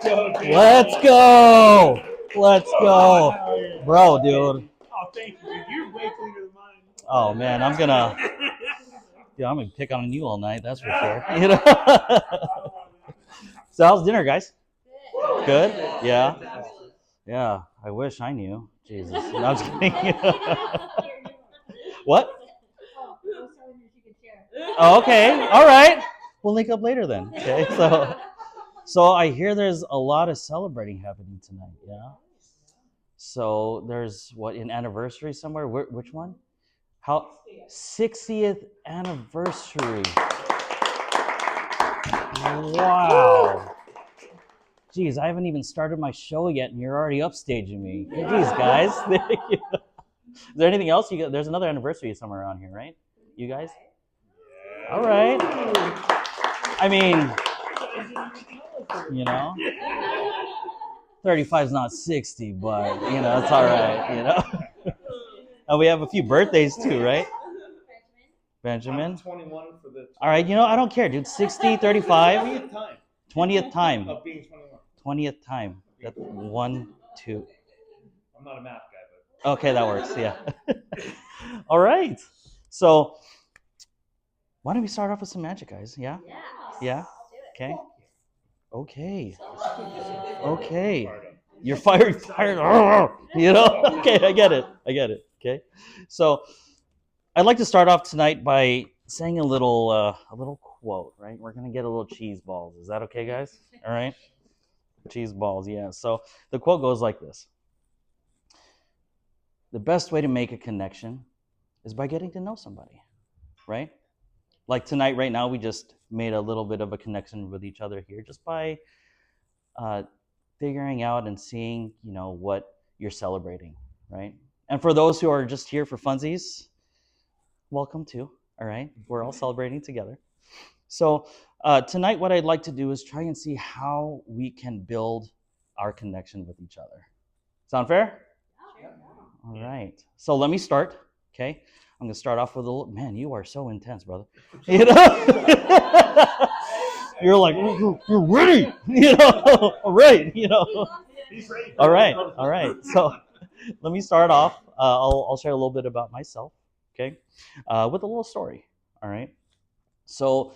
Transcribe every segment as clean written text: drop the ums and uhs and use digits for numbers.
Let's go. Let's go. Bro, dude. Oh, thank you, dude. You're way cleaner than mine. Oh, man, I'm gonna pick on you all night, that's for sure. You know? So how's dinner, guys? Good? Yeah. Yeah, I wish I knew. Jesus. No, I'm just kidding. What? Oh, okay. All right. We'll link up later then. Okay. So I hear there's a lot of celebrating happening tonight. Yeah. So there's what, an anniversary somewhere? Which one? How 60th anniversary. Wow. Geez, I haven't even started my show yet, and you're already upstaging me. Geez, guys. Is there anything else? There's another anniversary somewhere around here, right? You guys? All right. I mean, 35 is not 60, but, it's all right, And we have a few birthdays too, right? Benjamin? 21 for the... All right, I don't care, dude. 60, 35? 20th time. 20th time. Of being 21. 20th time. That's 1, 2. I'm not a math guy, but... Okay, that works, yeah. All right. So, why don't we start off with some magic, guys? Yeah? Yeah? Okay. Okay. You're fired. Okay, I get it. Okay. So, I'd like to start off tonight by saying a little quote, right? We're going to get a little cheese balls. Is that okay, guys? All right? Cheese balls, yeah. So, the quote goes like this. The best way to make a connection is by getting to know somebody, right? Like tonight, right now, we just made a little bit of a connection with each other here just by figuring out and seeing, what you're celebrating, right? And for those who are just here for funsies, welcome too, all right? We're all celebrating together. So tonight, what I'd like to do is try and see how we can build our connection with each other. Sound fair? All right. So let me start, okay? I'm going to start off with a little... Man, you are so intense, brother. You're like, you're ready, all right, He's ready. All right. So let me start off. I'll share a little bit about myself, okay, with a little story, all right? So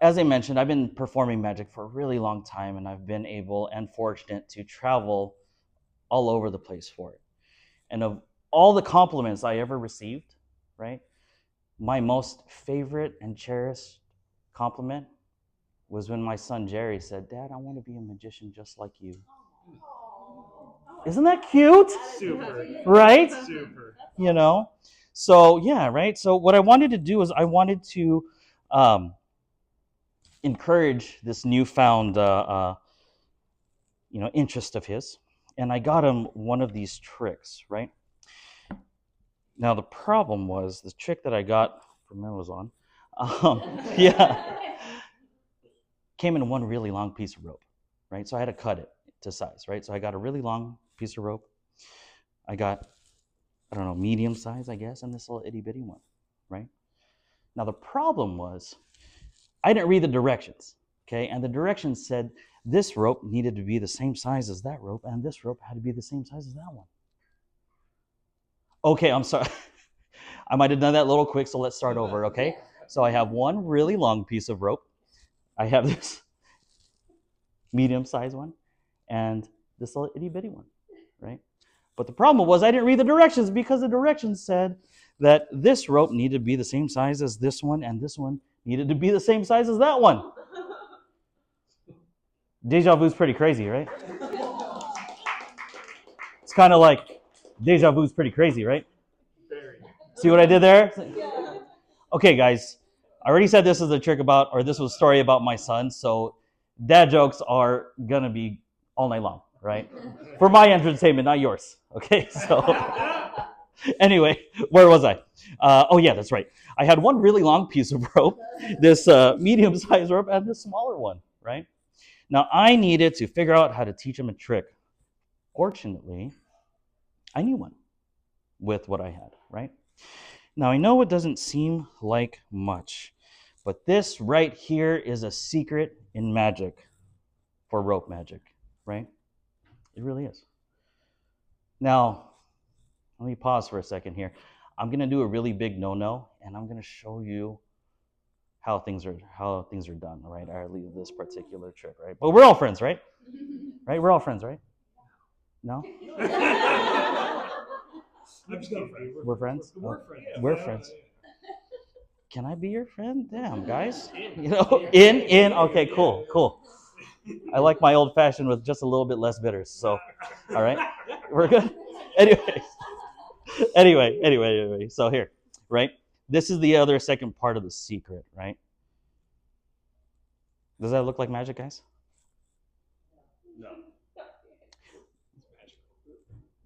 as I mentioned, I've been performing magic for a really long time, and I've been able and fortunate to travel all over the place for it. And of all the compliments I ever received, right, my most favorite and cherished compliment was when my son Jerry said, "Dad, I want to be a magician just like you." Isn't that cute? Super. Right? Super. So yeah, right? So what I wanted to do is I wanted to encourage this newfound interest of his. And I got him one of these tricks, right? Now, the problem was the trick that I got from Amazon, came in one really long piece of rope, right? So I had to cut it to size, right? So I got a really long piece of rope. I got, medium size, I guess, and this little itty bitty one, right? Now, the problem was I didn't read the directions, okay? And the directions said this rope needed to be the same size as that rope, and this rope had to be the same size as that one. Okay, I'm sorry. I might have done that a little quick, so let's start over, okay? So I have one really long piece of rope. I have this medium-sized one, and this little itty-bitty one, right? But the problem was I didn't read the directions because the directions said that this rope needed to be the same size as this one, and this one needed to be the same size as that one. Deja vu's pretty crazy, right? It's kind of like deja vu's pretty crazy, right? See what I did there? Okay, guys. I already said this is a trick this was a story about my son, so dad jokes are gonna be all night long, right? For my entertainment, not yours. Okay, so anyway, where was I? Oh yeah, that's right. I had one really long piece of rope, this medium-sized rope, and this smaller one, right? Now I needed to figure out how to teach him a trick. Fortunately, I knew one with what I had, right? Now I know it doesn't seem like much, but this right here is a secret in magic, for rope magic, right? It really is. Now, let me pause for a second here. I'm gonna do a really big no-no, and I'm gonna show you how things are done, right? Or at least this particular trick, right? But we're all friends, right? Right? We're all friends, right? No? I'm just gonna friends. We're friends? We're friends. We're friends. Can I be your friend? Damn, guys. You know, in. Okay, cool. I like my old fashioned with just a little bit less bitters. So, all right, we're good. Anyway. So here, right? This is the other second part of the secret, right? Does that look like magic, guys? No.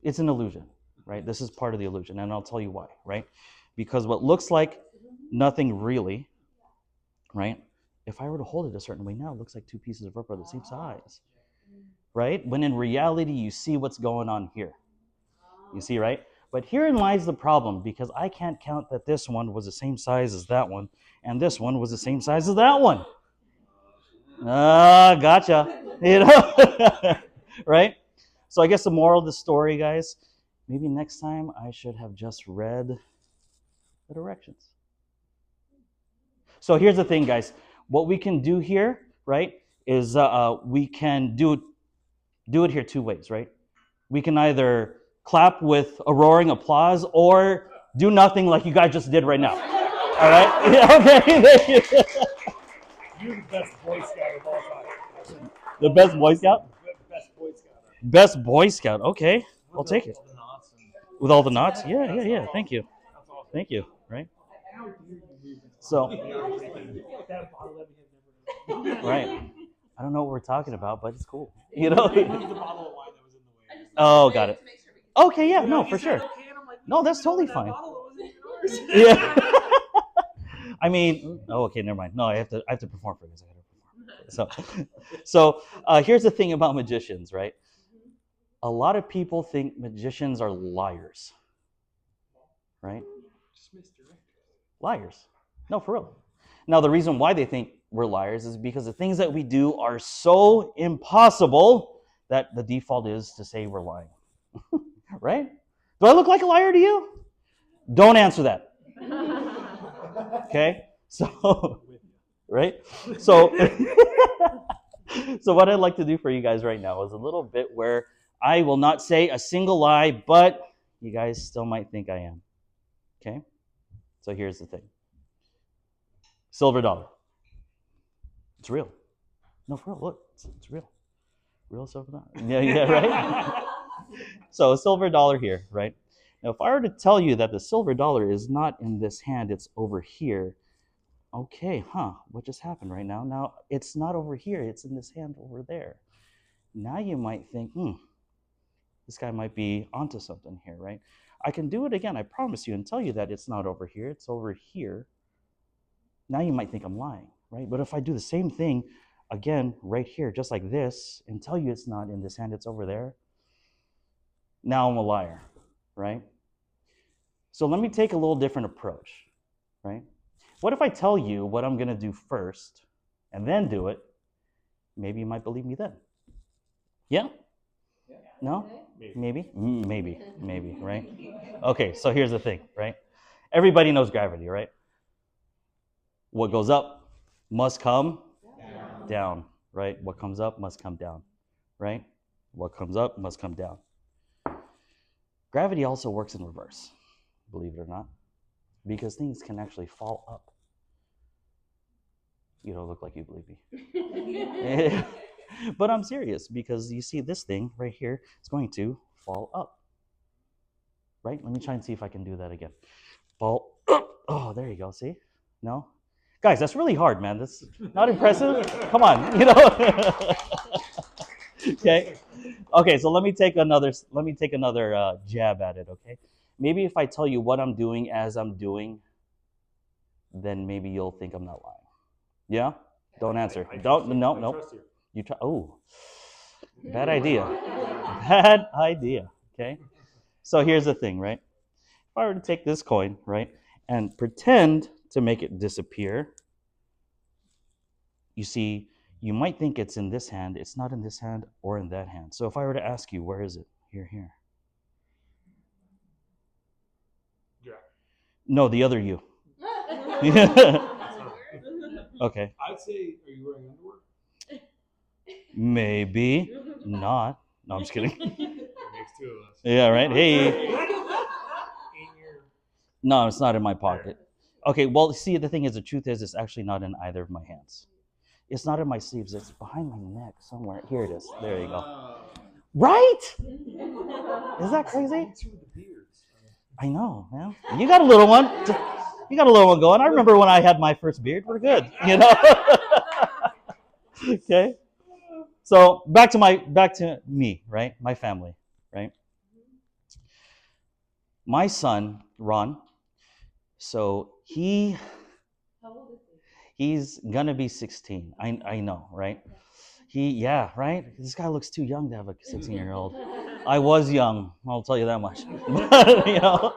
It's an illusion, right? This is part of the illusion, and I'll tell you why, right? Because what looks like nothing really, right? If I were to hold it a certain way now, it looks like two pieces of rope are the same size, right? When in reality, you see what's going on here. You see, right? But herein lies the problem, because I can't count that this one was the same size as that one, and this one was the same size as that one. Gotcha. You know, right? So I guess the moral of the story, guys, maybe next time I should have just read the directions. So here's the thing, guys. What we can do here, right, is we can do it here two ways, right? We can either clap with a roaring applause or do nothing like you guys just did right now. All right? Yeah, okay. Thank you. You're the best Boy Scout of all time. The best Boy Scout? Best Boy Scout. Best Boy Scout. Okay, I'll take it. With all the knots? Yeah. Thank you. Thank you. Right? So, right. I don't know what we're talking about, but it's cool. You know? Oh, got it. Okay, yeah, no, for sure. No, that's totally fine. Yeah. I mean, oh, okay, never mind. No, I have to perform for this. I got to perform. So here's the thing about magicians, right? A lot of people think magicians are liars, right? Liars. No, for real. Now, the reason why they think we're liars is because the things that we do are so impossible that the default is to say we're lying. Right? Do I look like a liar to you? Don't answer that. Okay? So, right? So, so what I'd like to do for you guys right now is a little bit where I will not say a single lie, but you guys still might think I am. Okay? So here's the thing. Silver dollar. It's real. No, for real. Look, it's real. Real silver dollar. Yeah, right? So a silver dollar here, right? Now, if I were to tell you that the silver dollar is not in this hand, it's over here, okay, what just happened right now? Now, it's not over here, it's in this hand over there. Now you might think, this guy might be onto something here, right? I can do it again, I promise you, and tell you that it's not over here, it's over here. Now you might think I'm lying, right? But if I do the same thing again right here, just like this, and tell you it's not in this hand, it's over there, now I'm a liar, right? So let me take a little different approach, right? What if I tell you what I'm going to do first and then do it? Maybe you might believe me then. Yeah? No? Maybe, right? Okay, so here's the thing, right? Everybody knows gravity, right? What goes up must come down, right? What comes up must come down, right? What comes up must come down. Gravity also works in reverse, believe it or not, because things can actually fall up. You don't look like you believe me. But I'm serious, because you see this thing right here is going to fall up. Right? Let me try and see if I can do that again. Fall up. Oh, there you go. See? No? Guys, that's really hard, man. That's not impressive. Come on, you know. Okay, so let me take another jab at it, okay? Maybe if I tell you what I'm doing as I'm doing, then maybe you'll think I'm not lying. Yeah? Don't answer. No. You try. Oh, bad idea. Bad idea. Okay. So here's the thing, right? If I were to take this coin, right, and pretend to make it disappear, you see, You might think it's in this hand. It's not in this hand or in that hand. So if I were to ask you, where is it? Here. Yeah. No, the other you. Okay. I'd say, are you wearing underwear? Maybe not. No, I'm just kidding. That makes two of us. Yeah, right. Hey. In your. No, it's not in my pocket. Okay, well, see, the thing is, the truth is, it's actually not in either of my hands. It's not in my sleeves. It's behind my neck somewhere. Here it is. There you go. Right? Is that crazy? I know, man. You got a little one. You got a little one going. I remember when I had my first beard. We're good, you know. Okay. So back to me, right? My family, right? My son, Ron. So he's gonna be 16. I know, right? Right? This guy looks too young to have a 16-year-old. I was young, I'll tell you that much. But,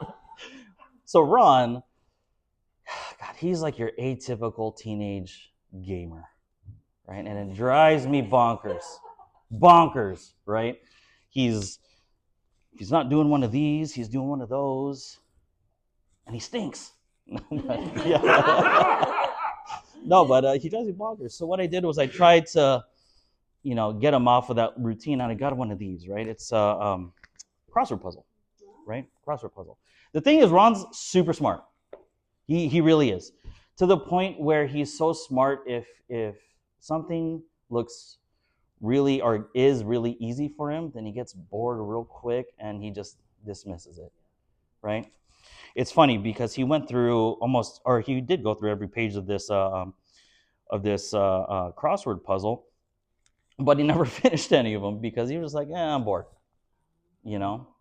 so Ron, God, he's like your atypical teenage gamer, right? And it drives me bonkers. Bonkers, right? He's not doing one of these, he's doing one of those, and he stinks. Yeah. No, but he drives me bonkers. So what I did was I tried to, get him off of that routine, and I got one of these, right? It's a crossword puzzle, right? Crossword puzzle. The thing is, Ron's super smart. He really is, to the point where he's so smart. If something looks really or is really easy for him, then he gets bored real quick and he just dismisses it, right? It's funny because he went through he did go through every page of this crossword puzzle, but he never finished any of them because he was like, I'm bored,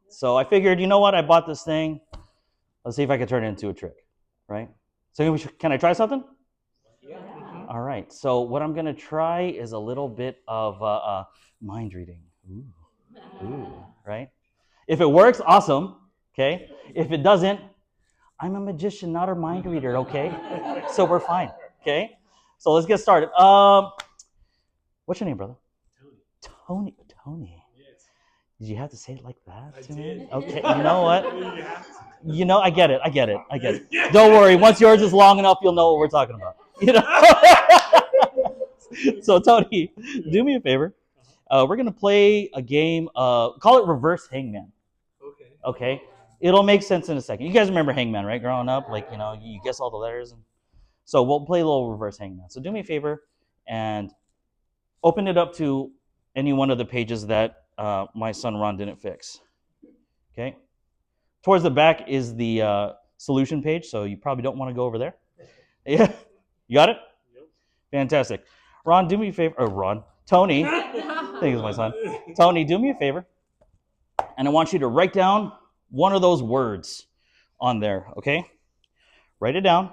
So I figured, you know what? I bought this thing. Let's see if I can turn it into a trick, right? So can I try something? Yeah. All right. So what I'm gonna try is a little bit of mind reading. Ooh, right? If it works, awesome. Okay. If it doesn't, I'm a magician, not a mind reader. Okay. So we're fine. Okay. So let's get started. What's your name, brother? Tony. Yes. Did you have to say it like that? I did. Okay. You know what? I get it. Don't worry. Once yours is long enough, you'll know what we're talking about. So Tony, do me a favor. We're gonna play a game. Call it reverse hangman. Okay. It'll make sense in a second. You guys remember hangman, right? Growing up, you guess all the letters. So we'll play a little reverse hangman. So do me a favor and open it up to any one of the pages that my son Ron didn't fix. Okay. Towards the back is the solution page, so you probably don't want to go over there. Yeah. You got it? Yep. Fantastic. Ron, do me a favor. Tony. I think it's my son. Tony, do me a favor. And I want you to write down one of those words on there, okay? Write it down.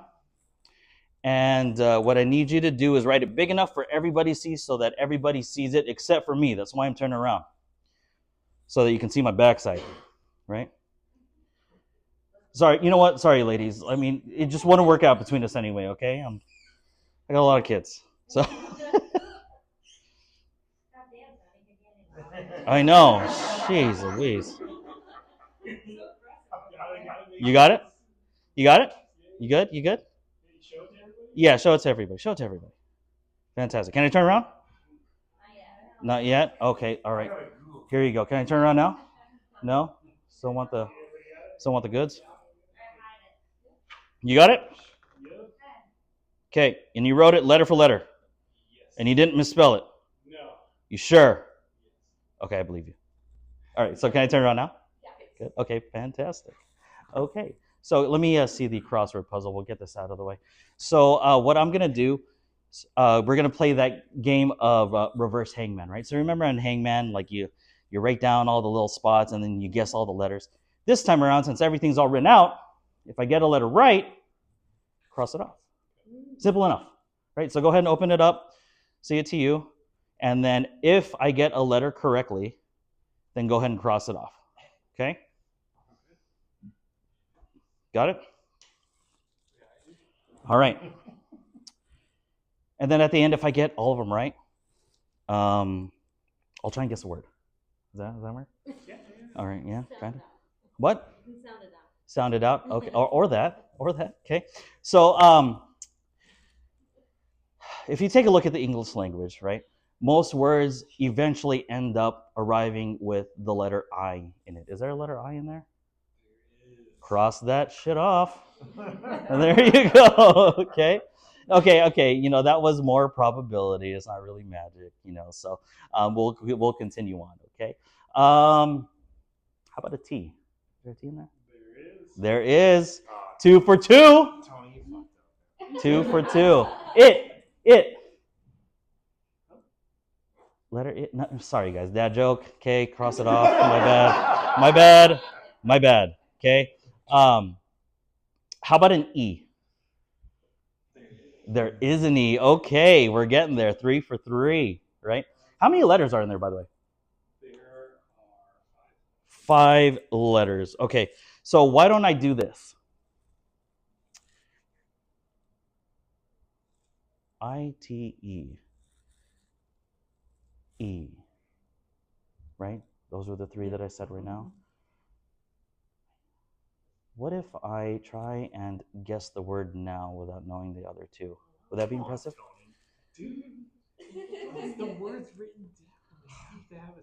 And what I need you to do is write it big enough for everybody to see so that everybody sees it except for me. That's why I'm turning around. So that you can see my backside, right? Sorry, you know what? Sorry, ladies. I mean, it just wouldn't work out between us anyway, okay? I got a lot of kids. So I know. Jeez Louise. You got it? You got it? You good? You good? Yeah, show it to everybody. Show it to everybody. Fantastic. Can I turn around? Not yet? Okay, all right. Here you go. Can I turn around now? No? Still want the goods? You got it? Okay, and you wrote it letter for letter. And you didn't misspell it. No. You sure? Okay, I believe you. All right, so can I turn around now? Good. Okay, fantastic. Okay, so let me see the crossword puzzle. We'll get this out of the way. So what I'm going to do, we're going to play that game of reverse hangman, right? So remember on hangman, like you write down all the little spots and then you guess all the letters. This time around, since everything's all written out, if I get a letter right, cross it off. Simple enough, right? So go ahead and open it up, see it to you, and then if I get a letter correctly, then go ahead and cross it off, okay? Got it? All right. And then at the end, if I get all of them right, I'll try and guess a word. Does that work? Yeah. All right, yeah, kind of. What? Sound it out. Sound it out. Okay, or that. Okay. So, if you take a look at the English language, right, most words eventually end up arriving with the letter I in it. Is there a letter I in there? Cross that shit off. There you go. Okay. You know, that was more probability. It's not really magic. You know, so we'll continue on. Okay. How about a T? Is there a T in there? There is. 2 for 2. Tony, you fucked up. 2 for 2. It. Letter it. No, sorry, guys. Dad joke. Okay, cross it off. My bad. Okay. How about an E? There is an E. Okay, we're getting there. 3 for 3. Right. How many letters are in there, by the way? There are 5 letters. Okay. So why don't I do this? ITE. E. Right? Those were the 3 that I said right now. What if I try and guess the word now without knowing the other 2? Would that be impressive? Dude, the word's written down. You have to have a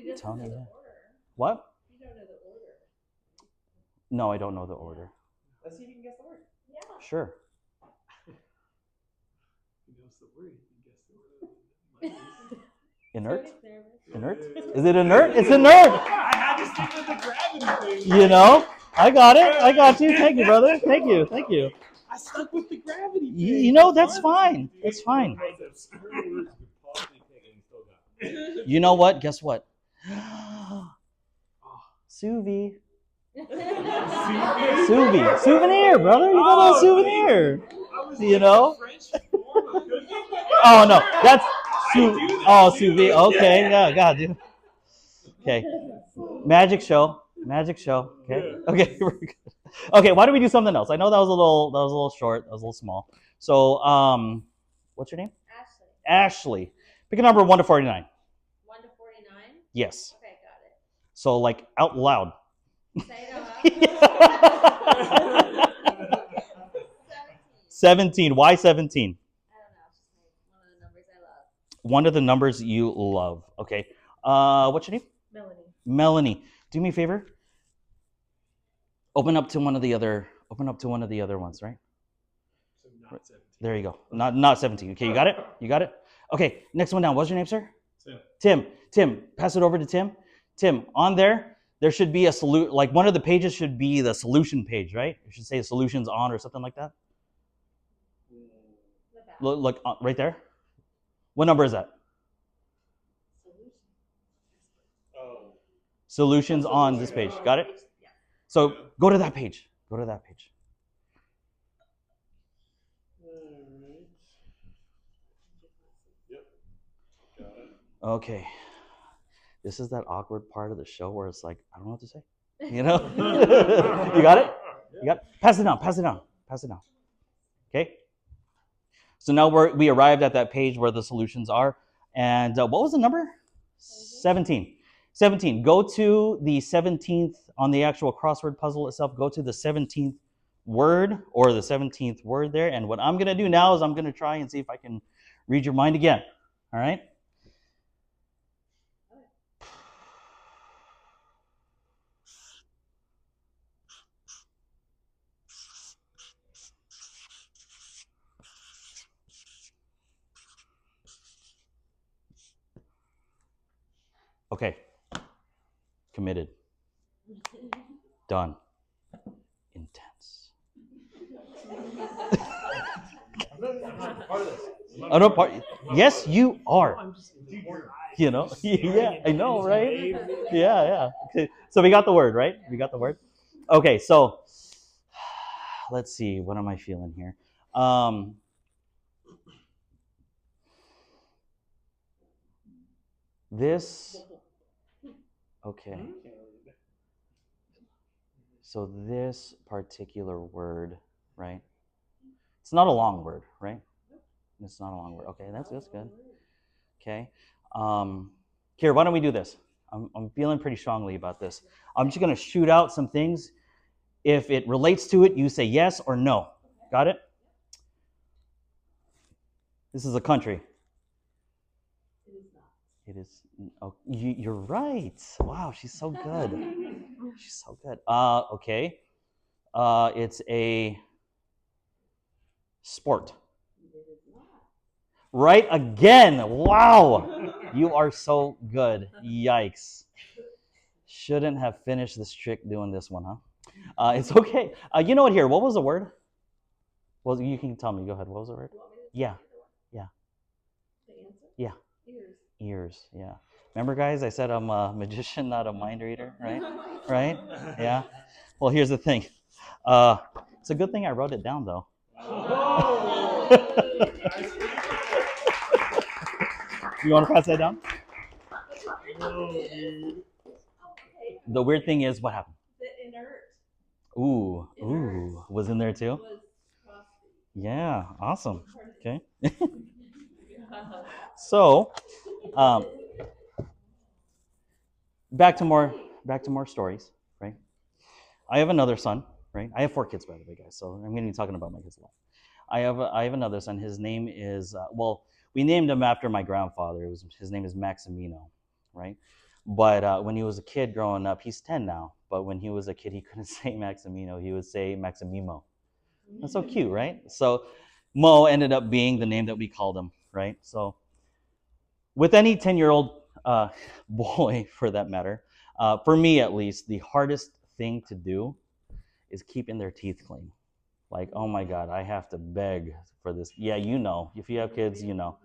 sequence. Tony, yeah. What? You don't know the order. No, I don't know the order. Let's see if you can guess the word. Yeah. Sure. He knows the word. You can guess the word. Inert? Nervous. Inert? Is it inert? It's inert! I had to stick with the gravity thing. You know? I got it. I got you. Thank you, brother. Thank you. I stuck with the gravity thing. You know, that's fine. It's fine. You know what? Guess what? Sous vide. Souvenir, brother. You got a souvenir. You know? Oh, no. That's sous vide. Okay. Yeah, God, dude. Okay. Magic show. Okay. We're good. Okay, why don't we do something else? I know that was a little short. That was a little small. So, what's your name? Ashley. Pick a number 1 to 49. 1 to 49? Yes. Okay, got it. So, like, out loud. Say it out loud. 17. Why 17? I don't know. It's just like one of the numbers I love. One of the numbers you love. Okay. What's your name? Melanie. Do me a favor. Open up to one of the other ones, right? So not 17. There you go. Not 17. Okay, you got it? Okay, next one down. What's your name, sir? Tim. Tim, pass it over to Tim. Tim, on there should be a like one of the pages should be the solution page, right? It should say solutions on or something like that. Look right there. What number is that? Oh. Solutions on this page. Got it? So go to that page. Alright. Yep. Got it. Okay. This is that awkward part of the show where it's like, I don't know what to say. You know? You got it? You got it? Pass it down. Okay? So now we arrived at that page where the solutions are. And what was the number? 17. 17. Go to the 17th on the actual crossword puzzle itself. Go to the 17th word or the 17th word there. And what I'm going to do now is I'm going to try and see if I can read your mind again. All right? Okay. Committed. Done. Intense. Oh, no, yes, you are. You know? Yeah, I know, right? Yeah. Okay. So we got the word, right? Okay, so let's see. What am I feeling here? This. Okay. So this particular word, right? It's not a long word, right? It's not a long word. Okay, that's good. Okay. Here, why don't we do this? I'm feeling pretty strongly about this. I'm just gonna shoot out some things. If it relates to it, you say yes or no. Got it? This is a country. It is. Oh, you're right. Wow, she's so good. She's so good. Okay. It's a sport. Right again. Wow. You are so good. Yikes. Shouldn't have finished this trick doing this one, huh? It's okay. You know what? Here, what was the word? Well, you can tell me. Go ahead. What was the word? Yeah. Yeah. Yeah. Ears. Yeah. Remember, guys? I said I'm a magician, not a mind reader, right? Right? Yeah. Well, here's the thing. It's a good thing I wrote it down, though. You want to pass that down? The weird thing is, what happened? Ooh, was in there too? Yeah, awesome. Okay. So, um, back to more stories, right? I have another son, right? I have 4 kids, by the way, guys. So I'm going to be talking about my kids a lot. I have another son. His name is we named him after my grandfather. His name is Maximino, right? But when he was a kid growing up, he's 10 now. But when he was a kid, he couldn't say Maximino. He would say Maximimo. That's so cute, right? So Mo ended up being the name that we called him, right? So with any 10-year-old boy, for that matter, for me at least, the hardest thing to do is keeping their teeth clean. Like, oh my God, I have to beg for this. Yeah, you know, if you have kids, you know,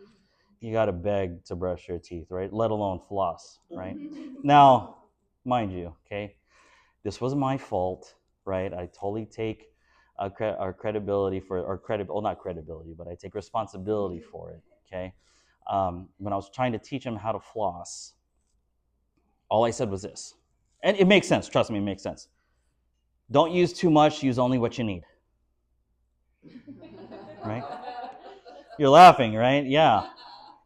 you got to beg to brush your teeth, right? Let alone floss, right? Now, mind you, okay, this was my fault, right? I totally take our credibility for, or credit, well, not credibility, but I take responsibility for it, okay? When I was trying to teach him how to floss, all I said was this. And it makes sense, trust me, it makes sense. Don't use too much, use only what you need. Right? You're laughing, right? Yeah.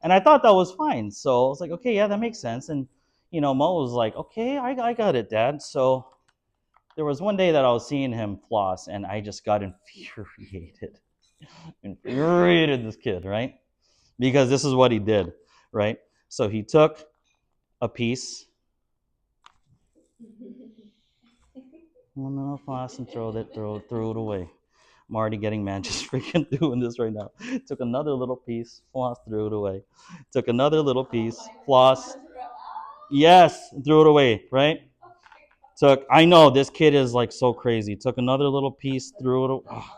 And I thought that was fine. So I was like, okay, yeah, that makes sense. And, you know, Mo was like, okay, I got it, Dad. So there was one day that I was seeing him floss, and I just got infuriated. Infuriated this kid, right? Because this is what he did, right? So he took a piece, one little floss, and threw it away. I'm already getting mad just freaking doing this right now. Took another little piece, floss, threw it away. Took another little piece, floss. Yes, threw it away, right? I know this kid is like so crazy. Took another little piece, threw it away. Oh.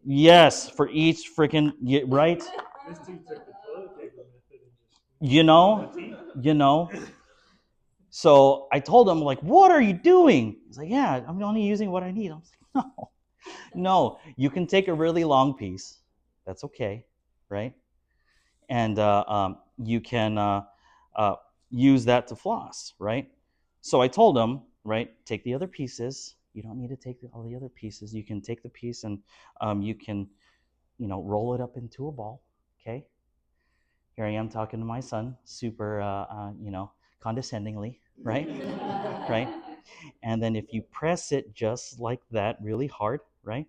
Yes, for each freaking, right? This dude took the toilet paper method and just. You know. So I told him, like, what are you doing? He's like, yeah, I'm only using what I need. I was like, no, you can take a really long piece. That's okay, right? And you can use that to floss, right? So I told him, right, take the other pieces. You don't need to take all the other pieces. You can take the piece and you can, you know, roll it up into a ball, okay? Here I am talking to my son, super, you know, condescendingly, right? Right? And then if you press it just like that really hard, right?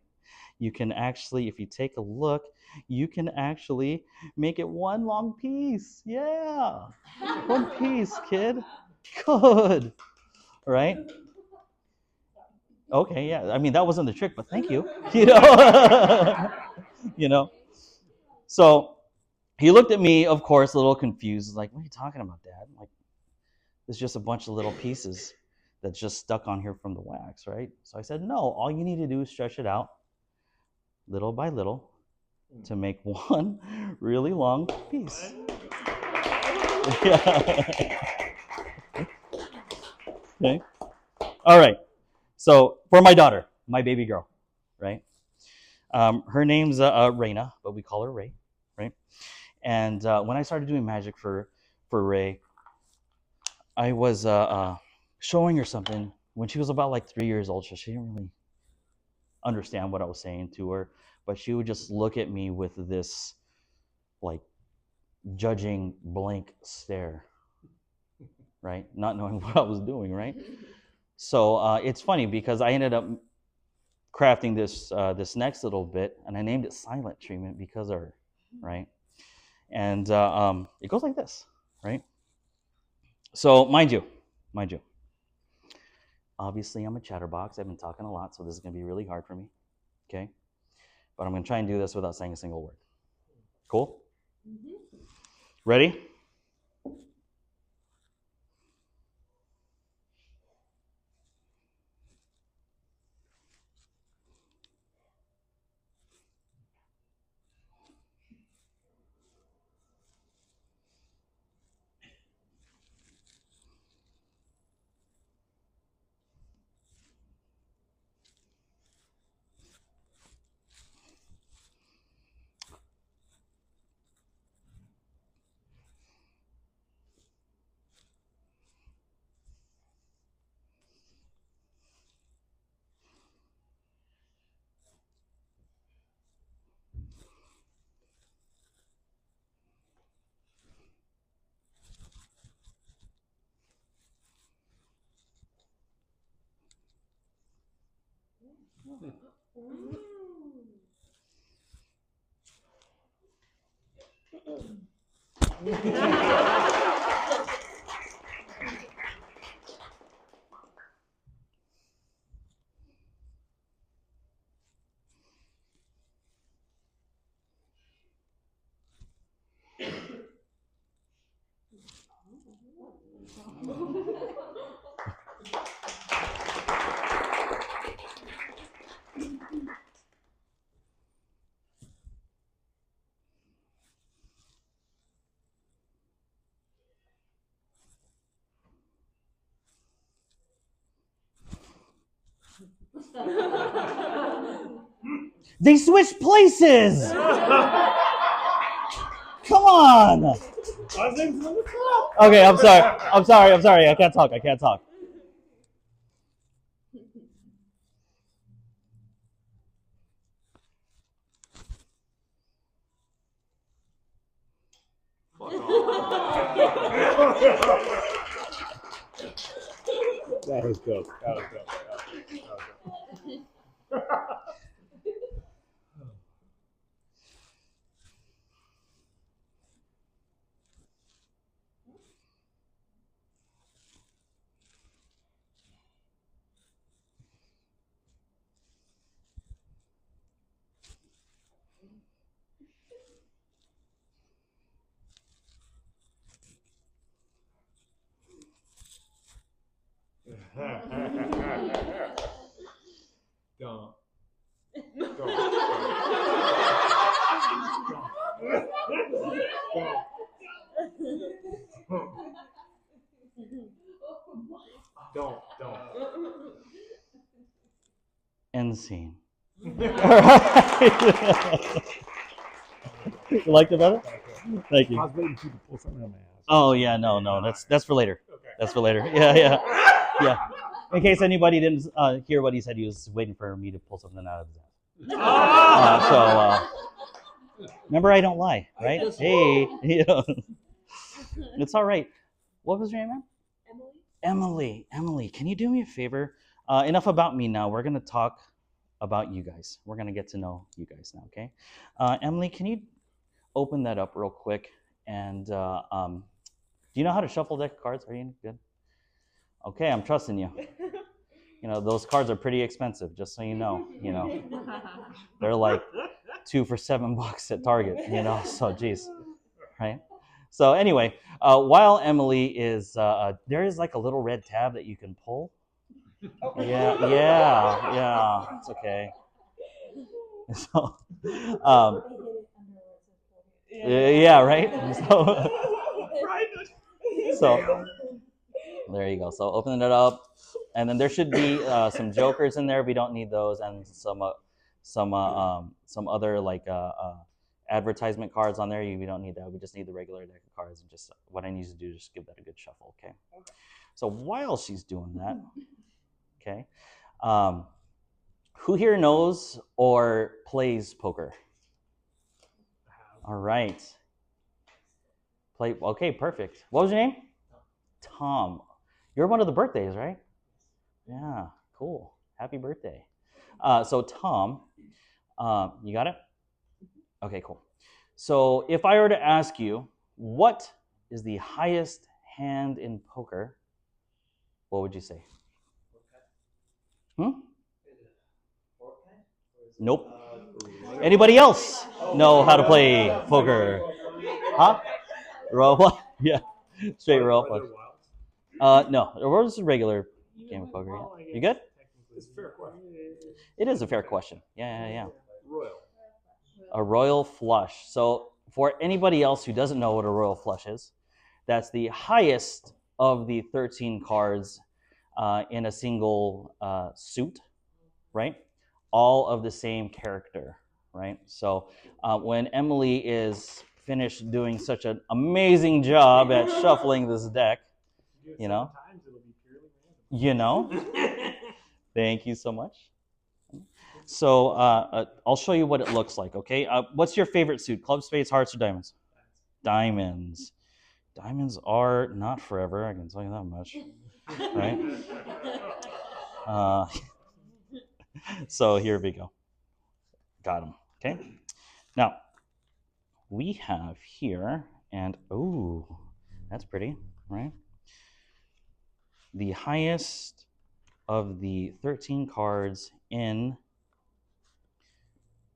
You can actually, if you take a look, you can actually make it one long piece. Yeah. One piece, kid. Good. Right? Okay, yeah. I mean, that wasn't the trick, but thank you. You know? You know? So he looked at me, of course, a little confused. Like, what are you talking about, Dad? Like, there's just a bunch of little pieces that's just stuck on here from the wax, right? So I said, no, all you need to do is stretch it out little by little to make one really long piece. Yeah. Okay. All right. So for my daughter, my baby girl, right? Her name's Raina, but we call her Ray, right? And when I started doing magic for Ray, I was showing her something when she was about like 3 years old. So she didn't really understand what I was saying to her, but she would just look at me with this like judging blank stare, right? Not knowing what I was doing, right? So it's funny because I ended up crafting this next little bit, and I named it silent treatment because of her, right? And it goes like this, right? So mind you, obviously I'm a chatterbox. I've been talking a lot, so this is gonna be really hard for me, okay? But I'm gonna try and do this without saying a single word. Cool? Ready? They switched places. Come on. Okay, I'm sorry. I can't talk. That was dope. Don't. Don't. End scene. All right. You liked it better? Thank I you. was waiting for you to pull something out of my ass. Oh yeah, no. That's for later. That's for later. Yeah. In case anybody didn't hear what he said, he was waiting for me to pull something out of his ass. Remember, I don't lie, right? Hey, it's all right. What was your name, man? Emily, can you do me a favor? Enough about me now. We're gonna talk about you guys. We're gonna get to know you guys now, okay? Emily, can you open that up real quick? And do you know how to shuffle deck of cards? Are you good? Okay, I'm trusting you. You know, those cards are pretty expensive, just so you know. They're like $2 for $7 at Target, so geez, right? So anyway, while Emily is, there is like a little red tab that you can pull. Yeah, it's okay. So, yeah, right? So there you go. So opening it up, and then there should be some jokers in there. We don't need those, and some other like advertisement cards on there. We don't need that. We just need the regular deck of cards. And just what I need to do is just give that a good shuffle. Okay. So while she's doing that, okay, who here knows or plays poker? All right. Play. Okay, perfect. What was your name? Tom. You're one of the birthdays, right? Yeah, cool. Happy birthday. So Tom, you got it? Okay, cool. So if I were to ask you, what is the highest hand in poker? What would you say? Hmm? Nope. Anybody else know how to play poker? Huh? Royal what? Yeah, straight royal flush. No, it was a regular game of poker. Yeah. You good? It's a fair question. It is a fair question. Yeah. A royal flush. So for anybody else who doesn't know what a royal flush is, that's the highest of the 13 cards in a single suit, right? All of the same character, right? So when Emily is finished doing such an amazing job at shuffling this deck, you know, thank you so much. So I'll show you what it looks like, okay? What's your favorite suit? Club, spades, hearts, or diamonds? Diamonds. Diamonds are not forever, I can tell you that much, right? So here we go. Got them, okay? Now, we have here, and ooh, that's pretty, right? The highest of the 13 cards in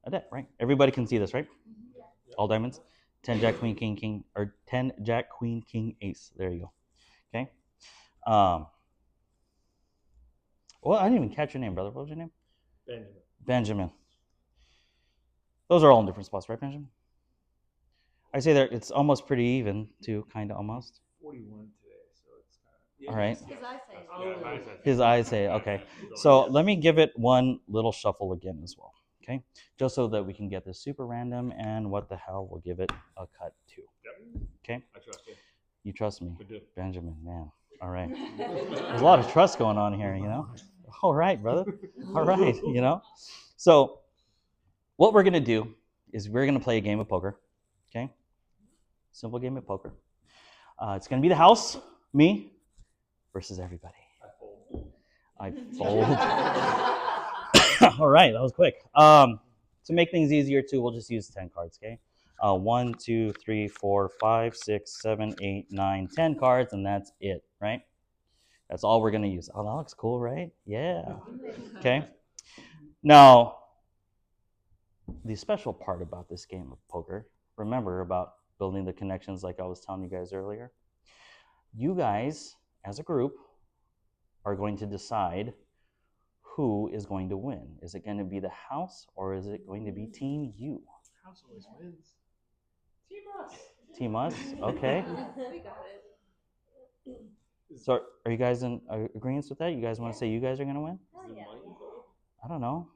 a deck, right? Everybody can see this, right? All diamonds. 10 jack queen king king, or 10 jack queen king ace. There you go. Okay. Well, I didn't even catch your name, brother. What was your name? Benjamin. Those are all in different spots, right, Benjamin? I say that it's almost pretty even, too, kind of almost. 41 today, so it's kind of. All right. His eyes say. His eyes say, okay. So let me give it one little shuffle again as well, okay? Just so that we can get this super random, and what the hell, we'll give it a cut too. Okay? I trust you. You trust me, I do. Benjamin, man. All right. There's a lot of trust going on here, you know? All right, brother. All right, you know? So what we're going to do is we're going to play a game of poker, okay? Simple game of poker. It's going to be the house, me, versus everybody. I fold. All right, that was quick. To make things easier too, we'll just use 10 cards, okay? 1, 2, 3, 4, 5, 6, 7, 8, 9, 10 cards, and that's it, right? That's all we're gonna use. Oh, that looks cool, right? Yeah. Okay. Now, the special part about this game of poker, remember about building the connections like I was telling you guys earlier? You guys, as a group, are going to decide who is going to win. Is it going to be the house, or is it going to be Team You? House always wins. Team Us? Okay. We got it. So are you guys in agreement with that? You guys want to say you guys are going to win? Hell yeah. I don't know.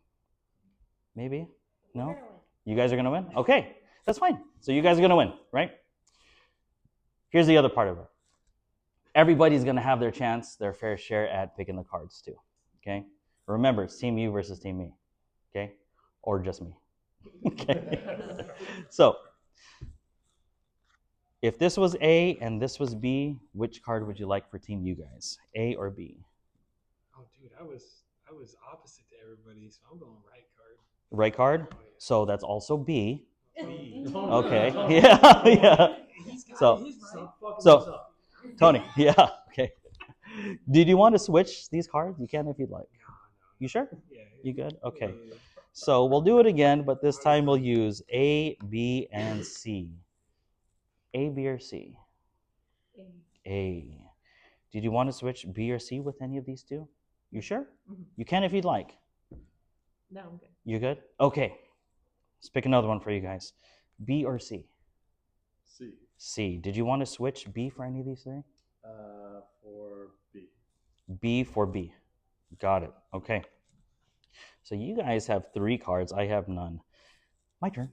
Maybe? No? We're gonna win. You guys are going to win? Okay, that's fine. So you guys are going to win, right? Here's the other part of it. Everybody's going to have their chance, their fair share at picking the cards too, okay? Remember, it's Team You versus Team Me, okay? Or just me, okay? So, if this was A and this was B, which card would you like for Team You guys? A or B? Oh, dude, I was opposite to everybody, so I'm going right card. Right card? Oh, yeah. So that's also B. B. Okay, yeah, yeah. So, Tony, yeah, okay. Did you want to switch these cards? You can if you'd like. You sure? Yeah. You good? Okay. Yeah. So we'll do it again, but this time we'll use A, B, and C. A, B, or C? A. Did you want to switch B or C with any of these two? You sure? Mhm. You can if you'd like. No, I'm good. You good? Okay. Let's pick another one for you guys. B or C? C. C. Did you want to switch B for any of these three? For B. B for B. Got it. Okay. So you guys have 3 cards. I have none. My turn.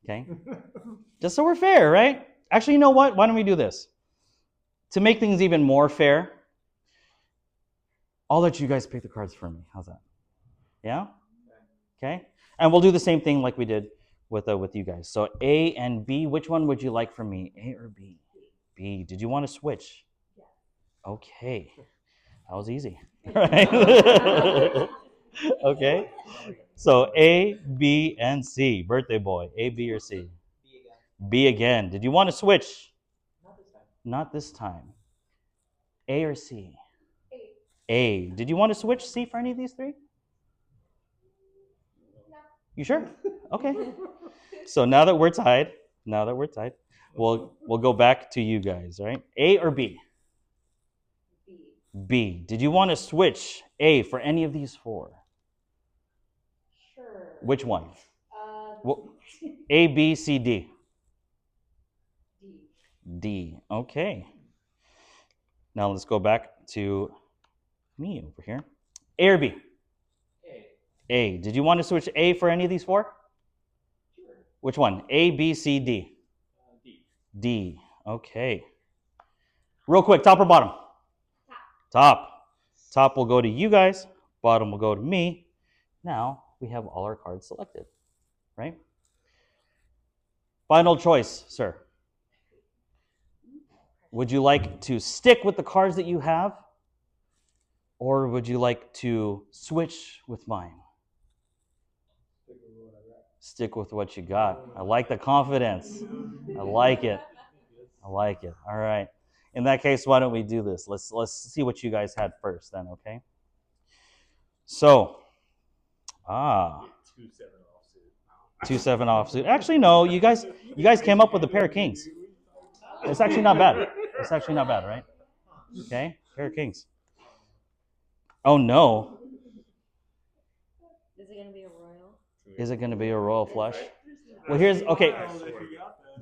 Okay. Just so we're fair, right? Actually, you know what? Why don't we do this? To make things even more fair, I'll let you guys pick the cards for me. How's that? Yeah? Okay. And we'll do the same thing like we did with you guys. So A and B, which one would you like from me? A or B? B. Did you want to switch? Yeah. Okay. That was easy. Right? Okay. So A, B, and C. Birthday boy. A, B, or C? B again. Did you want to switch? Not this time. A or C? A. Did you want to switch C for any of these three? You sure? Okay. So now that we're tied, we'll go back to you guys, right? A or B? B. Did you want to switch A for any of these four? Sure. Which one? Well, A, B, C, D. D. D. Okay. Now let's go back to me over here. A or B? A. Did you want to switch A for any of these four? Sure. Which one? A, B, C, D? D. D. Okay. Real quick, top or bottom? Top. Top will go to you guys. Bottom will go to me. Now we have all our cards selected, right? Final choice, sir. Would you like to stick with the cards that you have? Or would you like to switch with mine? Stick with what you got. I like the confidence. I like it. I like it. All right. In that case, why don't we do this? Let's see what you guys had first then, okay? So, 2-7 offsuit. 2-7 offsuit. Actually, no, you guys came up with a pair of kings. It's actually not bad. It's actually not bad, right? Okay, pair of kings. Oh no. Is it gonna be a royal? Is it going to be a royal flush? Well, here's okay.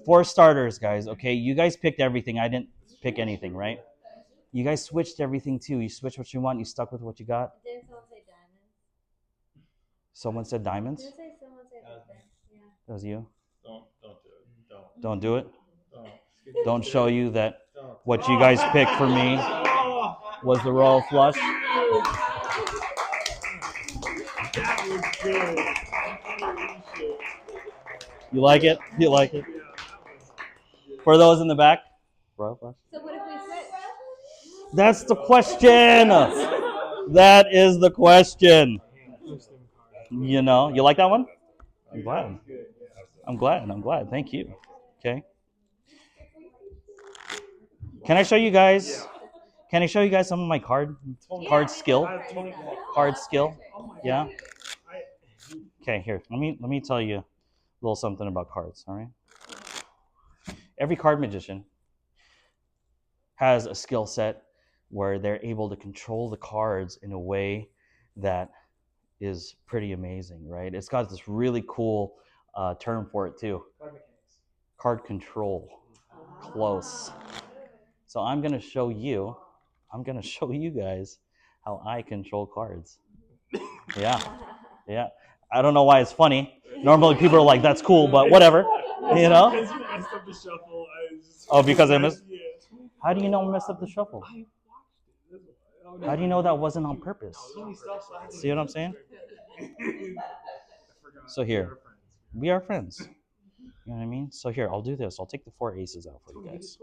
For starters, guys. Okay, you guys picked everything. I didn't pick anything, right? You guys switched everything too. You switched what you want. You stuck with what you got. Didn't someone say diamonds? Someone said diamonds. Did someone say something? Yeah. That was you. Don't do it. Don't do it. Don't. Don't show you that Don't. what you guys picked for me was the royal flush. That was good. You like it? You like it? For those in the back, royal flush. So what if we switch? That's the question. That is the question. You know, you like that one? I'm glad. I'm glad. Thank you. Okay. Can I show you guys? Can I show you guys some of my card skill? Card skill. Yeah. Okay. Here. Let me tell you a little something about cards. All right. Every card magician has a skill set where they're able to control the cards in a way that is pretty amazing, right? It's got this really cool term for it too. Card control. Close. So I'm gonna show you guys how I control cards. Yeah. Yeah. I don't know why it's funny. Normally people are like, that's cool, but whatever. You know? Because you messed up the shuffle. Oh, because I missed? Yeah. How do you know I messed up the shuffle? I watched it. How do you know that wasn't on purpose? No, See what I'm saying? I forgot. So here, we are friends. You know what I mean? So here, I'll do this. I'll take the 4 aces out for you guys.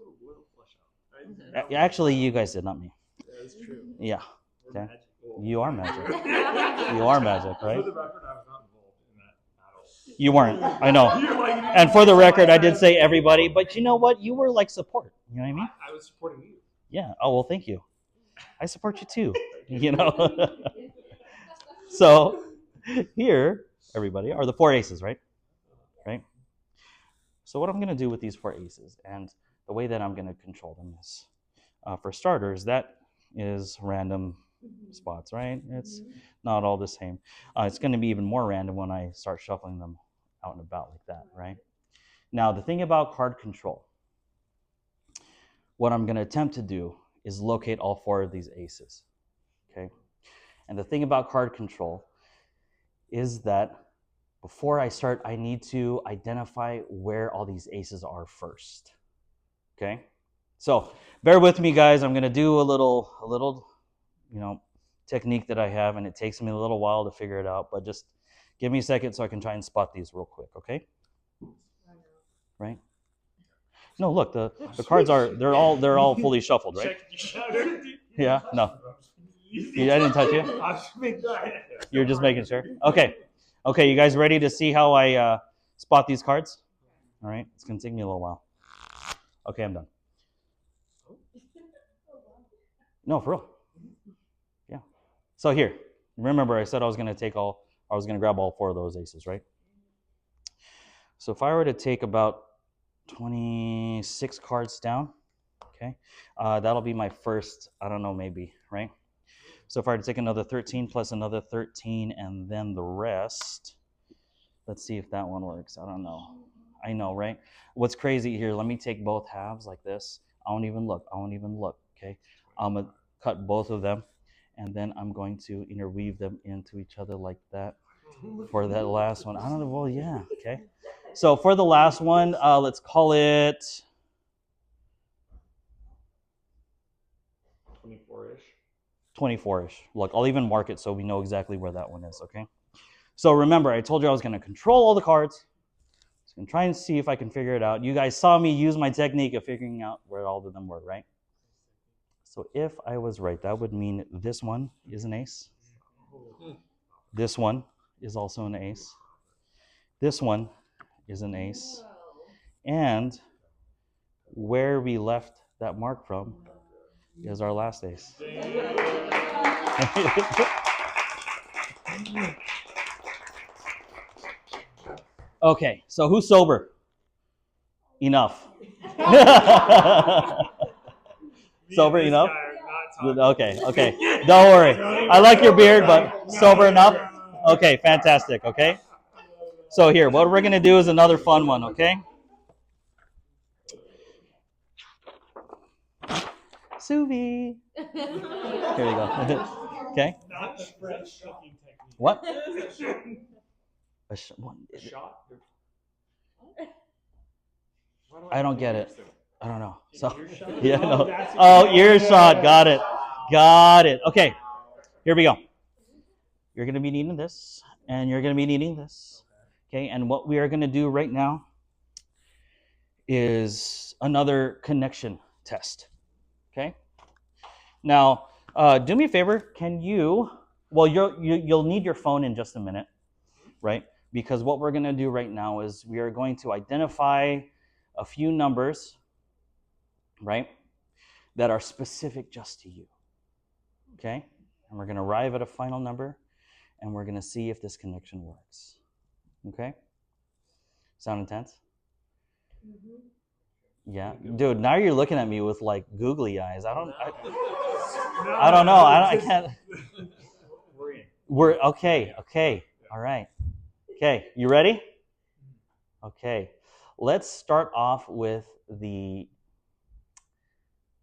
Actually, you guys did, not me. Yeah, that's true. Yeah. We're Okay. magic. You are magic. You are magic, right? For the record, I was not involved in that at all. You weren't. I know. And for the record, I did say everybody, but you know what? You were like support. You know what I mean? I was supporting you. Yeah. Oh, well, thank you. I support you too. You know? So here, everybody, are the 4 aces, right? Right? So what I'm going to do with these 4 aces, and the way that I'm going to control them is, for starters, that is random spots, right? It's not all the same. It's going to be even more random when I start shuffling them out and about like that, right? Now, the thing about card control, what I'm going to attempt to do is locate all 4 of these aces, okay? And the thing about card control is that before I start, I need to identify where all these aces are first, okay? So bear with me, guys. I'm going to do a little, technique that I have, and it takes me a little while to figure it out, but just give me a second so I can try and spot these real quick, okay? Right? No, look, the cards are they're all fully shuffled, right? Check you shouted. Yeah, no. I didn't touch you. I was making sure. You're just making sure. Okay, okay. You guys ready to see how I spot these cards? All right, it's gonna take me a little while. Okay, I'm done. No, for real. Yeah. So here, remember I said I was gonna grab all 4 of those aces, right? So if I were to take about 26 cards down, okay, that'll be my first, I don't know, maybe, right? So if I were to take another 13 plus another 13 and then the rest, let's see if that one works. I don't know. I know, right? What's crazy here, let me take both halves like this. I won't even look, okay? I'm gonna cut both of them and then I'm going to interweave them into each other like that for that last one. I don't know, well, yeah, okay. So for the last one, let's call it 24-ish. 24-ish. Look, I'll even mark it so we know exactly where that one is, okay? So remember, I told you I was going to control all the cards. I was going to try and see if I can figure it out. You guys saw me use my technique of figuring out where all of them were, right? So if I was right, that would mean this one is an ace. This one is also an ace. This one is an ace. And where we left that mark from is our last ace. Okay, so who's sober? Enough. Sober enough? Okay. Don't worry. I like your beard, but sober enough? Okay, fantastic, okay? So here, what we're going to do is another fun one, okay? Suvi. Here we go. Okay? Not the French cooking technique. What? A shot? I don't get it. I don't know. So, Earshot? yeah, no. That's Oh, earshot. Got it. Okay, here we go. You're going to be needing this, and you're going to be needing this. Okay, and what we are going to do right now is another connection test. Okay? Now, do me a favor. Can you, well, you'll need your phone in just a minute, right? Because what we're going to do right now is we are going to identify a few numbers, right, that are specific just to you. Okay? And we're going to arrive at a final number, and we're going to see if this connection works. Okay? Sound intense? Yeah. Dude, now you're looking at me with like googly eyes. I don't know. I can't. We're okay. All right. Okay, you ready? Okay. Let's start off with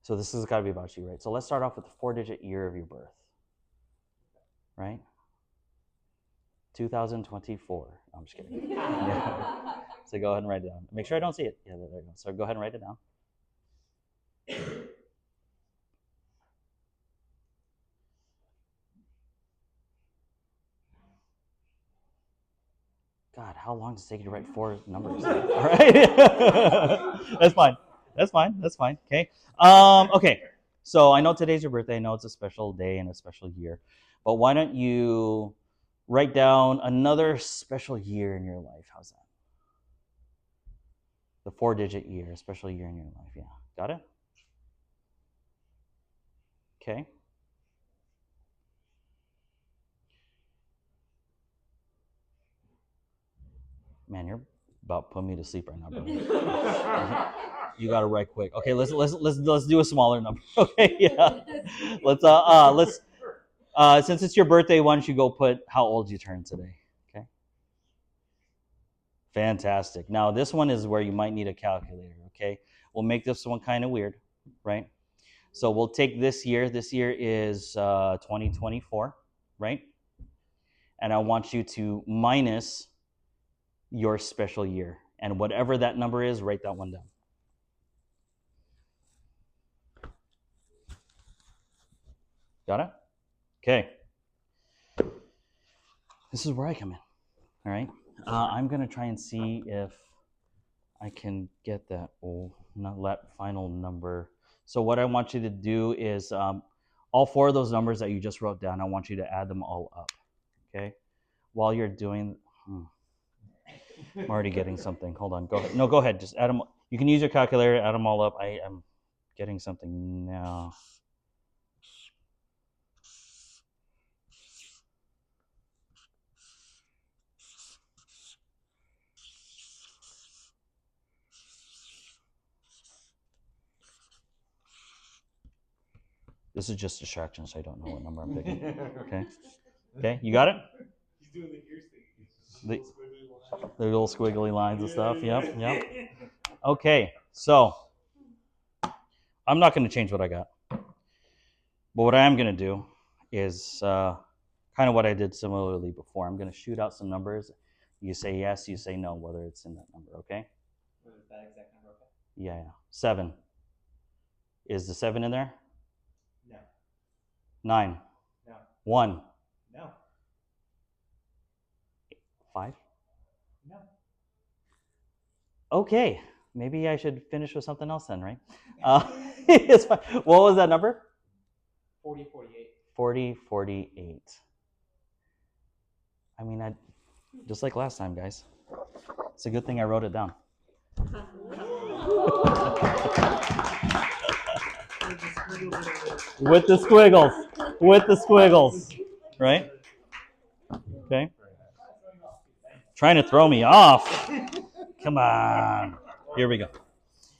so this has got to be about you, right? So let's start off with the 4-digit year of your birth. Right? 2024. I'm just kidding. Yeah. So go ahead and write it down. Make sure I don't see it. Yeah, there you go. So go ahead and write it down. God, how long does it take you to write 4 numbers? All right. That's fine. Okay. Okay. So I know today's your birthday. I know it's a special day and a special year. But why don't you write down another special year in your life? How's that? The 4-digit year, a special year in your life. Yeah. Got it? Okay. Man, you're about putting me to sleep right now, brother. You got to write quick. Okay, let's do a smaller number. Okay, yeah. Let's since it's your birthday, why don't you go put how old you turned today? Okay. Fantastic. Now this one is where you might need a calculator. Okay, we'll make this one kind of weird, right? So we'll take this year. This year is 2024, right? And I want you to minus your special year. And whatever that number is, write that one down. Got it? Okay. This is where I come in. All right. I'm going to try and see if I can get that not that final number. So what I want you to do is all four of those numbers that you just wrote down, I want you to add them all up. Okay? While you're doing, I'm already getting something. Hold on. Go ahead. No, go ahead. Just add them. You can use your calculator, add them all up. I am getting something now. This is just distraction, so I don't know what number I'm picking. Okay? Okay, you got it? He's doing the ears thing. The little squiggly lines and stuff. Yep, yep. Okay, so I'm not going to change what I got. But what I am going to do is kind of what I did similarly before. I'm going to shoot out some numbers. You say yes, you say no, whether it's in that number, okay? Was that exact number okay? Yeah. 7. Is the 7 in there? No. 9. No. 1. No. 5. No. Okay, maybe I should finish with something else then, right? It's fine. What was that number? 4048. 4048. I mean, just like last time, guys. It's a good thing I wrote it down. With the squiggles. With the squiggles. Right? Okay. Trying to throw me off. Come on. Here we go.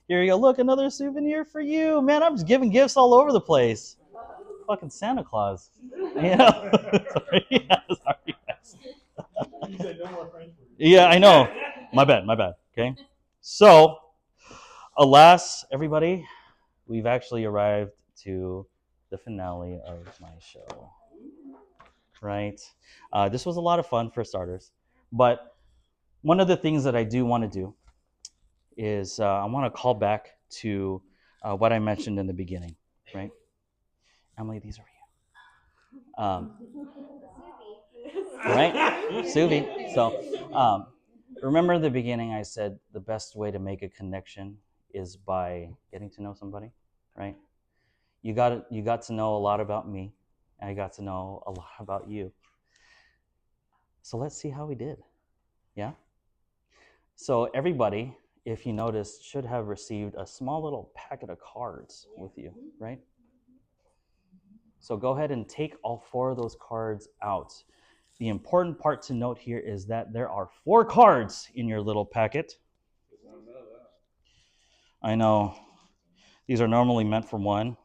Here we go. Look, another souvenir for you. Man, I'm just giving gifts all over the place. Fucking Santa Claus. You know? Sorry. Yeah, sorry, guys. You said no more French words. Yeah, I know. My bad. Okay. So, alas, everybody, we've actually arrived to the finale of my show. Right? This was a lot of fun for starters. But one of the things that I do want to do is I want to call back to what I mentioned in the beginning. Right? Emily, these are for you. Right? Suvi. So, remember in the beginning I said the best way to make a connection is by getting to know somebody, right? You got to know a lot about me, and I got to know a lot about you. So let's see how we did. Yeah? So everybody, if you noticed, should have received a small little packet of cards with you, right? So go ahead and take all 4 of those cards out. The important part to note here is that there are 4 cards in your little packet. I know these are normally meant for 1,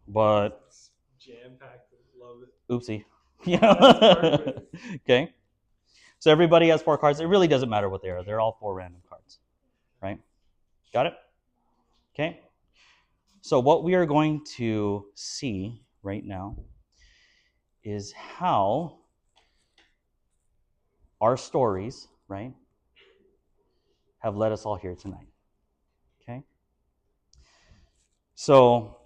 but Jam-packed. Love it. oopsie. Yeah. Okay. So everybody has 4 cards. It really doesn't matter what they are. They're all 4 random cards, right? Got it? Okay. So what we are going to see right now is how our stories, right, have led us all here tonight. Okay? So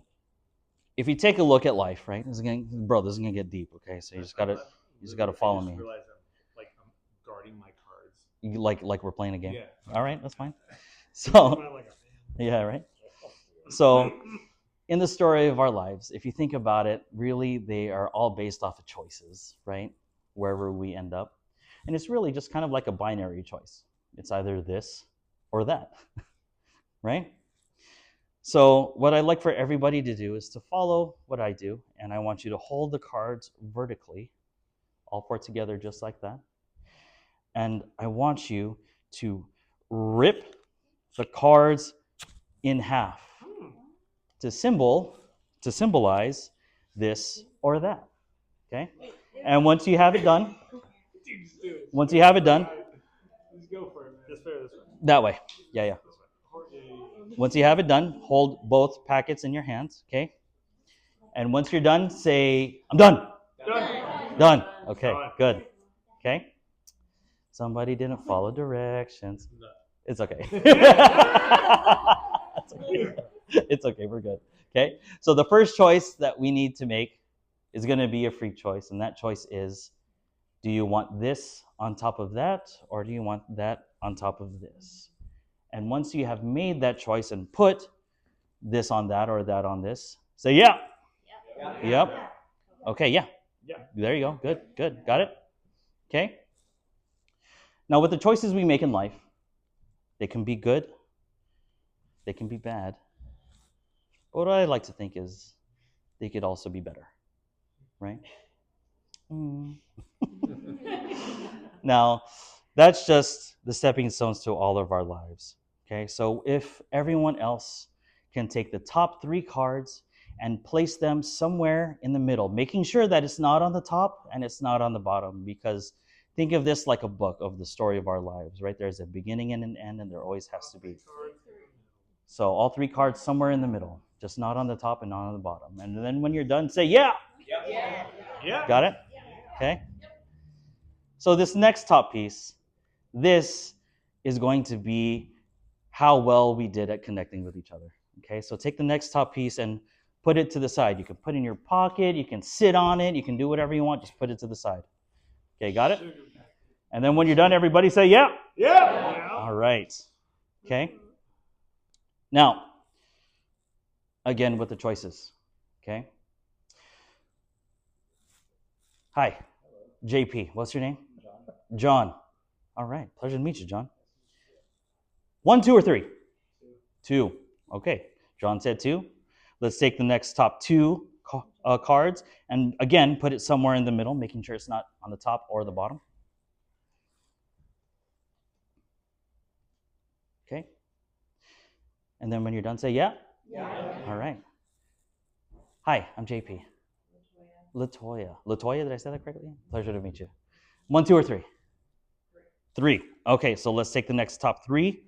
if you take a look at life, right, this is gonna get deep, okay? So you just gotta follow me. I just realized I'm guarding my cards. Like we're playing a game. Yeah. All right, that's fine. I'm So like a fan. yeah, right. So in the story of our lives, if you think about it, really they are all based off of choices, right? Wherever we end up. And it's really just kind of like a binary choice. It's either this or that, right? So what I'd like for everybody to do is to follow what I do, and I want you to hold the cards vertically, all 4 together just like that. And I want you to rip the cards in half to symbolize this or that. Okay? And once you have it done, Dude, just do it. once you have it done, Just go for it, man. This way. that way. Yeah. Yeah. Once you have it done, hold both packets in your hands, okay? And once you're done, say, I'm done. Done. Okay, good. Okay? Somebody didn't follow directions. No. It's okay. It's okay, we're good. Okay? So the first choice that we need to make is going to be a free choice, and that choice is, do you want this on top of that, or do you want that on top of this? And once you have made that choice and put this on that or that on this, say, yeah. Yep. Okay, yeah. There you go. Good. Got it? Okay. Now, with the choices we make in life, they can be good, they can be bad. But what I like to think is they could also be better, right? Now, that's just the stepping stones to all of our lives. Okay, so if everyone else can take the top 3 cards and place them somewhere in the middle, making sure that it's not on the top and it's not on the bottom, because think of this like a book of the story of our lives, right? There's a beginning and an end, and there always has to be. So all 3 cards somewhere in the middle, just not on the top and not on the bottom. And then when you're done, say, yeah. Got it? Okay. So this next top piece, this is going to be how well we did at connecting with each other. Okay, so take the next top piece and put it to the side. You can put it in your pocket, you can sit on it, you can do whatever you want, just put it to the side. Okay, got it? And then when you're done, everybody say, yeah. All right. Okay. Now, again with the choices. Okay. Hi, JP. What's your name? John. All right. Pleasure to meet you, John. 1, 2, or 3? 2. Okay. John said 2. Let's take the next top 2 cards and again put it somewhere in the middle, making sure it's not on the top or the bottom. Okay. And then when you're done, say yeah. All right. Hi, I'm JP. Latoya. Latoya, did I say that correctly? Pleasure to meet you. 1, 2, or 3? 3. Okay, so let's take the next top 3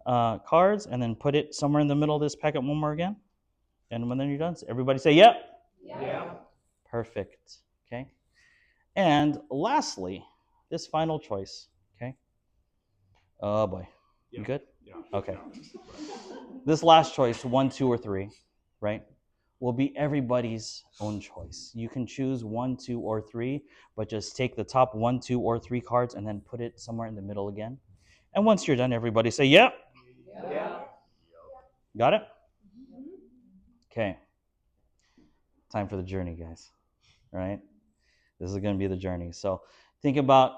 cards and then put it somewhere in the middle of this packet one more again. And when then you're done, everybody say, yeah. Perfect. Okay. And lastly, this final choice. Okay. Oh boy. You good? Okay. This last choice, 1, 2, or 3, right, will be everybody's own choice. You can choose 1, 2, or 3, but just take the top 1, 2, or 3 cards and then put it somewhere in the middle again. And once you're done, everybody say, yeah. Got it? Okay. Time for the journey, guys. All right? This is going to be the journey. So think about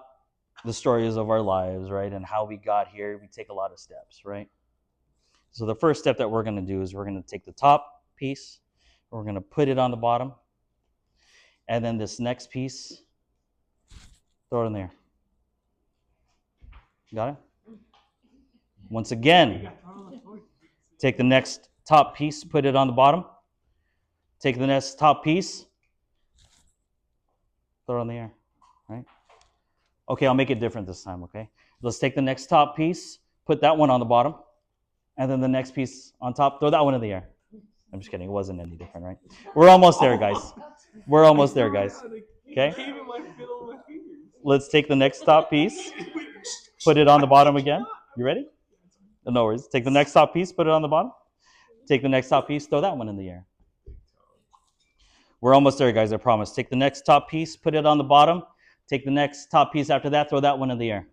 the stories of our lives, right? And how we got here. We take a lot of steps, right? So the first step that we're going to do is we're going to take the top piece, we're going to put it on the bottom, and then this next piece, throw it in there. Got it? Once again, take the next top piece, put it on the bottom. Take the next top piece, throw it in the air, right? Okay, I'll make it different this time, okay? Let's take the next top piece, put that one on the bottom, and then the next piece on top, throw that one in the air. I'm just kidding, it wasn't any different, right? We're almost there, guys. We're almost there, guys. Okay? Let's take the next top piece, put it on the bottom again. You ready? No worries. Take the next top piece, put it on the bottom. Take the next top piece, throw that one in the air. We're almost there, guys, I promise. Take the next top piece, put it on the bottom. Take the next top piece after that, throw that one in the air.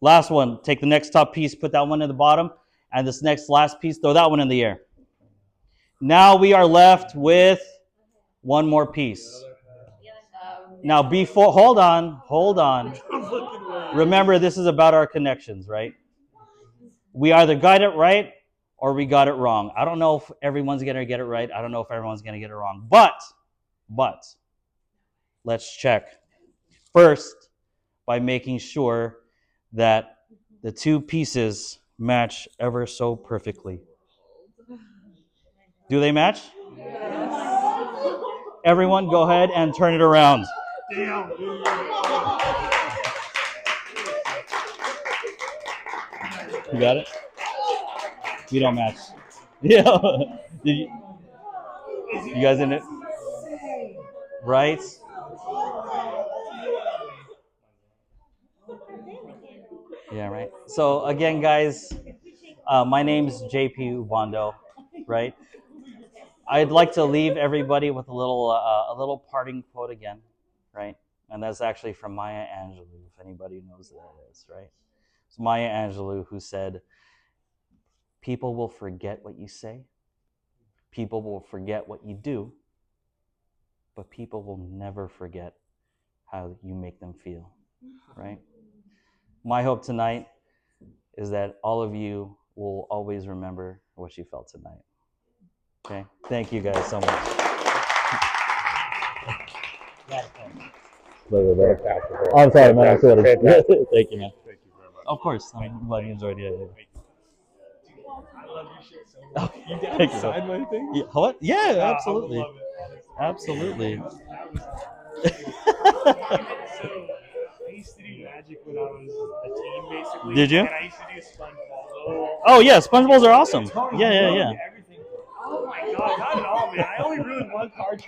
Last one, take the next top piece, put that one in the bottom, and this next last piece, throw that one in the air. Now we are left with one more piece. Now hold on. Remember, this is about our connections, right? We either got it right or we got it wrong. I don't know if everyone's going to get it right. I don't know if everyone's going to get it wrong. But, let's check. First, by making sure that the 2 pieces match ever so perfectly. Do they match? Yes. Everyone, go ahead and turn it around. Damn. You got it? You don't match. Yeah. You guys in it? Right? Yeah, right. So again, guys, my name's JP Ubando, right? I'd like to leave everybody with a little parting quote again, right? And that's actually from Maya Angelou, if anybody knows who that is, right? It's Maya Angelou who said, people will forget what you say, people will forget what you do, but people will never forget how you make them feel, right? My hope tonight is that all of you will always remember what you felt tonight. Okay? Thank you guys so much. I'm sorry, man. I'm sorry. Thank you, man. Thank you very much. Of course. I'm glad you enjoyed it. I love your shit so much. You down Thank to you. sign my thing? Yeah, what? Yeah, absolutely. I would love it, honestly. Absolutely. That was so I used to do magic when I was a teen, basically. Did you? And I used to do SpongeBob. Oh, yeah. SpongeBob's are awesome. Yeah, yeah, yeah. Everything. Oh my god, not at all, man. I only ruined one card trick.